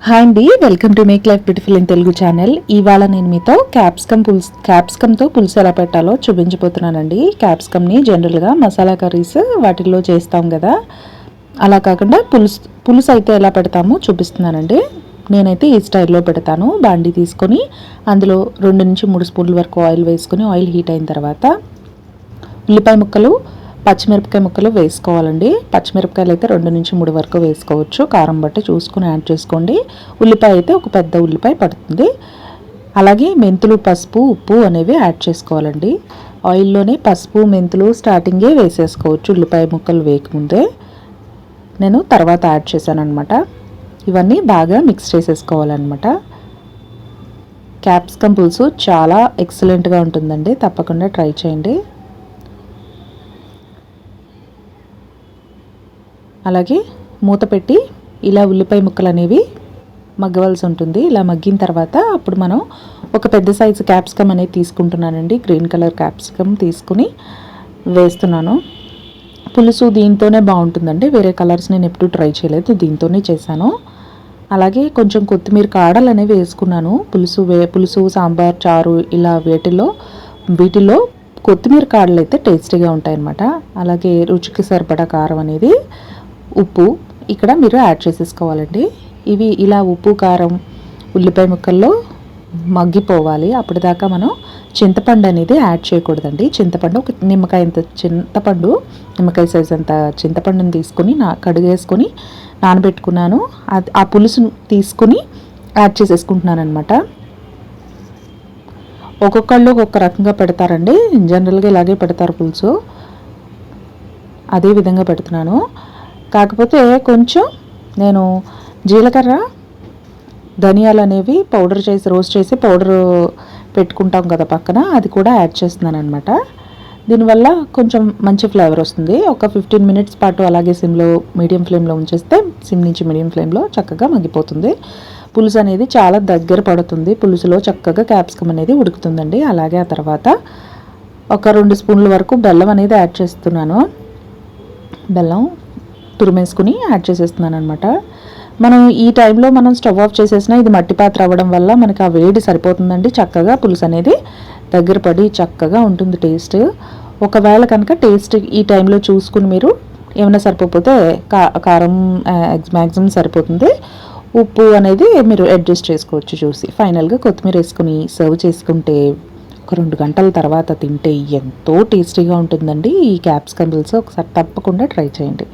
Hi అండి, welcome to make life beautiful in Telugu channel. ఇవాళ నేను మీతో క్యాప్సికమ్తో పులుసు ఎలా పెట్టాలో చూపించబోతున్నానండి. క్యాప్సికమ్ని జనరల్గా మసాలా కర్రీస్ వాటిల్లో చేస్తాం కదా, అలా కాకుండా పులుసు అయితే ఎలా పెడతామో చూపిస్తున్నానండి. నేనైతే ఈ స్టైల్లో పెడతాను. బాండీ తీసుకొని అందులో 2 నుంచి 3 స్పూన్ల వరకు ఆయిల్ వేసుకొని ఆయిల్ హీట్ అయిన తర్వాత ఉల్లిపాయ ముక్కలు, పచ్చిమిరపకాయ ముక్కలు వేసుకోవాలండి. పచ్చిమిరపకాయలు అయితే 2 నుంచి 3 వరకు వేసుకోవచ్చు, కారం బట్టి చూసుకుని యాడ్ చేసుకోండి. ఉల్లిపాయ అయితే ఒక పెద్ద ఉల్లిపాయ పడుతుంది. అలాగే మెంతులు, పసుపు, ఉప్పు అనేవి యాడ్ చేసుకోవాలండి. ఆయిల్లోనే పసుపు, మెంతులు స్టార్టింగే వేసేసుకోవచ్చు, ఉల్లిపాయ ముక్కలు వేయకముందే. నేను తర్వాత యాడ్ చేశాను అనమాట. ఇవన్నీ బాగా మిక్స్ చేసేసుకోవాలన్నమాట. క్యాప్సికమ్ పులుసు చాలా ఎక్సలెంట్గా ఉంటుందండి, తప్పకుండా ట్రై చేయండి. అలాగే మూత పెట్టి ఇలా ఉల్లిపాయ ముక్కలు అనేవి మగ్గవలసి ఉంటుంది. ఇలా మగ్గిన తర్వాత అప్పుడు మనం ఒక పెద్ద సైజు క్యాప్సికమ్ అనేది తీసుకుంటున్నానండి. గ్రీన్ కలర్ క్యాప్సికమ్ తీసుకుని వేస్తున్నాను. పులుసు దీంతోనే బాగుంటుందండి, వేరే కలర్స్ నేను ఎప్పుడూ ట్రై చేయలేదు, దీంతోనే చేశాను. అలాగే కొంచెం కొత్తిమీర కాడలు అనేవి వేసుకున్నాను. పులుసు, సాంబార్, చారు ఇలా వీటిల్లో కొత్తిమీర కాడలు అయితే టేస్టీగా ఉంటాయన్నమాట. అలాగే రుచికి సరిపడా కారం అనేది, ఉప్పు ఇక్కడ మీరు యాడ్ చేసేసుకోవాలండి. ఇవి ఇలా ఉప్పు, కారం, ఉల్లిపాయ ముక్కల్లో మగ్గిపోవాలి. అప్పటిదాకా మనం చింతపండు అనేది యాడ్ చేయకూడదండి. చింతపండు ఒక నిమ్మకాయ సైజ్ అంత చింతపండుని తీసుకొని కడిగేసుకొని నానబెట్టుకున్నాను. ఆ పులుసును తీసుకుని యాడ్ చేసేసుకుంటున్నాను అనమాట. ఒక్కొక్కళ్ళు ఒక్కొక్క రకంగా పెడతారండి, జనరల్గా ఇలాగే పెడతారు పులుసు, అదే విధంగా పెడుతున్నాను. కాకపోతే కొంచెం నేను జీలకర్ర, ధనియాలు అనేవి రోస్ట్ చేసి పౌడర్ పెట్టుకుంటాం కదా పక్కన, అది కూడా యాడ్ చేస్తున్నాను అనమాట. దీనివల్ల కొంచెం మంచి ఫ్లేవర్ వస్తుంది. ఒక 15 మినిట్స్ పాటు అలాగే మీడియం ఫ్లేమ్లో ఉంచేస్తే, సిమ్ నుంచి మీడియం ఫ్లేమ్లో చక్కగా మగ్గిపోతుంది. పులుసు అనేది చాలా దగ్గర పడుతుంది, పులుసులో చక్కగా క్యాప్సికమ్ అనేది ఉడుకుతుందండి. అలాగే ఆ తర్వాత ఒక 2 స్పూన్ల వరకు బెల్లం అనేది యాడ్ చేస్తున్నాను. బెల్లం తురిమేసుకుని యాడ్ చేసేస్తున్నాను అనమాట. మనం ఈ టైంలో స్టవ్ ఆఫ్ చేసేసినా ఇది మట్టి పాత్ర అవ్వడం వల్ల మనకి ఆ వేడి సరిపోతుందండి. చక్కగా పులుసు అనేది దగ్గర పడి చక్కగా ఉంటుంది టేస్ట్. ఒకవేళ కనుక టేస్ట్ ఈ టైంలో చూసుకుని మీరు ఏమైనా సరిపోతే కారం మ్యాక్సిమం సరిపోతుంది, ఉప్పు అనేది మీరు అడ్జస్ట్ చేసుకోవచ్చు చూసి. ఫైనల్గా కొత్తిమీర వేసుకుని సర్వ్ చేసుకుంటే ఒక 2 గంటల తర్వాత తింటే ఎంతో టేస్టీగా ఉంటుందండి ఈ క్యాప్సికమ్ పులుసు. ఒకసారి తప్పకుండా ట్రై చేయండి.